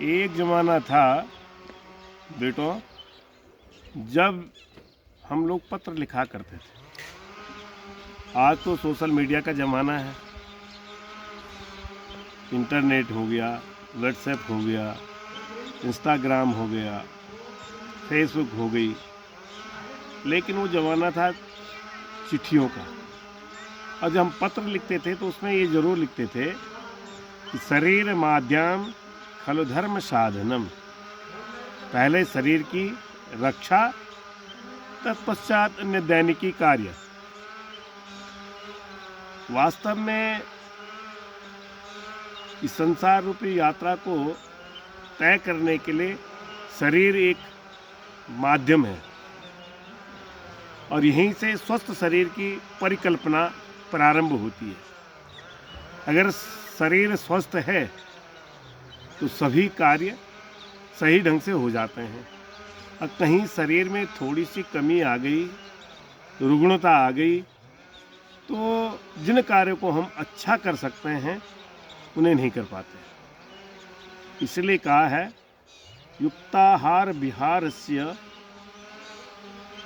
एक ज़माना था बेटो, जब हम लोग पत्र लिखा करते थे। आज तो सोशल मीडिया का ज़माना है, इंटरनेट हो गया, व्हाट्सएप हो गया, इंस्टाग्राम हो गया, फेसबुक हो गई। लेकिन वो ज़माना था चिट्ठियों का। और जब हम पत्र लिखते थे तो उसमें ये ज़रूर लिखते थे कि शरीर माध्यम खलु धर्म साधनम। पहले शरीर की रक्षा, तत्पश्चात अन्य दैनिकी कार्य। वास्तव में इस संसार रूपी यात्रा को तय करने के लिए शरीर एक माध्यम है और यहीं से स्वस्थ शरीर की परिकल्पना प्रारंभ होती है। अगर शरीर स्वस्थ है तो सभी कार्य सही ढंग से हो जाते हैं। और कहीं शरीर में थोड़ी सी कमी आ गई, रुग्णता आ गई, तो जिन कार्यों को हम अच्छा कर सकते हैं उन्हें नहीं कर पाते। इसलिए कहा है युक्ताहार विहारस्य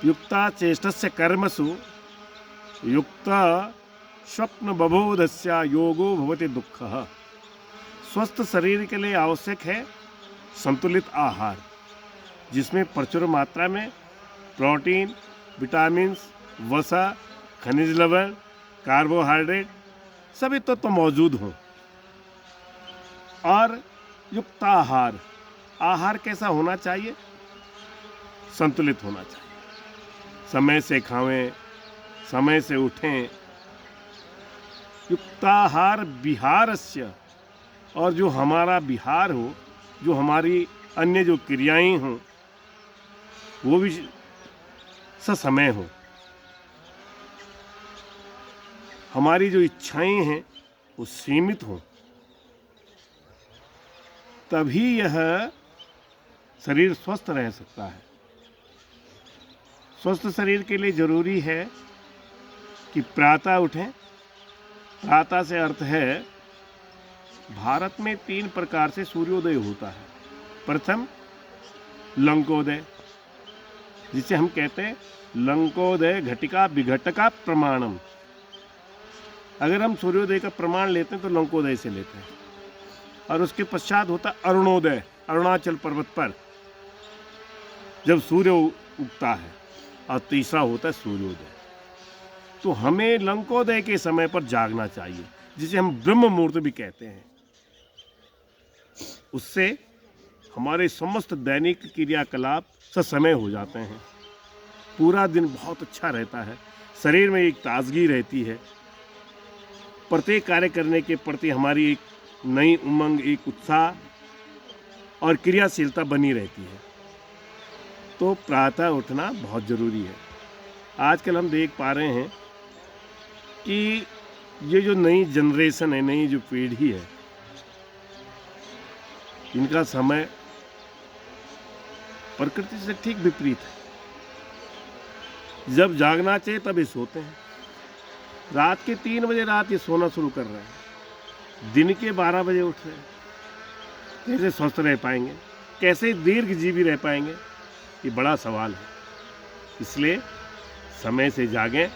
युक्ता चेष्टस्य कर्मसु युक्ता स्वप्न बबोधस्य योगो भवति दुःखः। स्वस्थ शरीर के लिए आवश्यक है संतुलित आहार, जिसमें प्रचुर मात्रा में प्रोटीन, विटामिन्स, वसा, खनिज लवण, कार्बोहाइड्रेट सभी तत्व मौजूद हों। और युक्त आहार, आहार कैसा होना चाहिए? संतुलित होना चाहिए। समय से खावें, समय से उठें। युक्ताहार विहारस्य, और जो हमारा विहार हो, जो हमारी अन्य जो क्रियाएं हों वो भी ससमय हो। हमारी जो इच्छाएं हैं वो सीमित हों, तभी यह शरीर स्वस्थ रह सकता है। स्वस्थ शरीर के लिए जरूरी है कि प्रातः उठें। प्रातः से अर्थ है भारत में 3 प्रकार से सूर्योदय होता है। प्रथम लंकोदय, जिसे हम कहते हैं लंकोदय घटिका विघटका प्रमाणम। अगर हम सूर्योदय का प्रमाण लेते हैं तो लंकोदय से लेते हैं। और उसके पश्चात होता है अरुणोदय, अरुणाचल पर्वत पर जब सूर्य उगता है। और तीसरा होता है सूर्योदय। तो हमें लंकोदय के समय पर जागना चाहिए, जिसे हम ब्रह्म मुहूर्त भी कहते हैं। उससे हमारे समस्त दैनिक क्रियाकलाप ससमय हो जाते हैं। पूरा दिन बहुत अच्छा रहता है, शरीर में एक ताजगी रहती है, प्रत्येक कार्य करने के प्रति हमारी एक नई उमंग, एक उत्साह और क्रियाशीलता बनी रहती है। तो प्रातः उठना बहुत ज़रूरी है। आजकल हम देख पा रहे हैं कि ये जो नई जनरेशन है, नई जो पीढ़ी है, इनका समय प्रकृति से ठीक विपरीत है। जब जागना चाहिए तभी सोते हैं। रात के 3 बजे रात ये सोना शुरू कर रहे हैं, दिन के 12 बजे उठ रहे हैं। कैसे स्वस्थ रह पाएंगे? कैसे दीर्घजीवी रह पाएंगे? ये बड़ा सवाल है। इसलिए समय से जागें,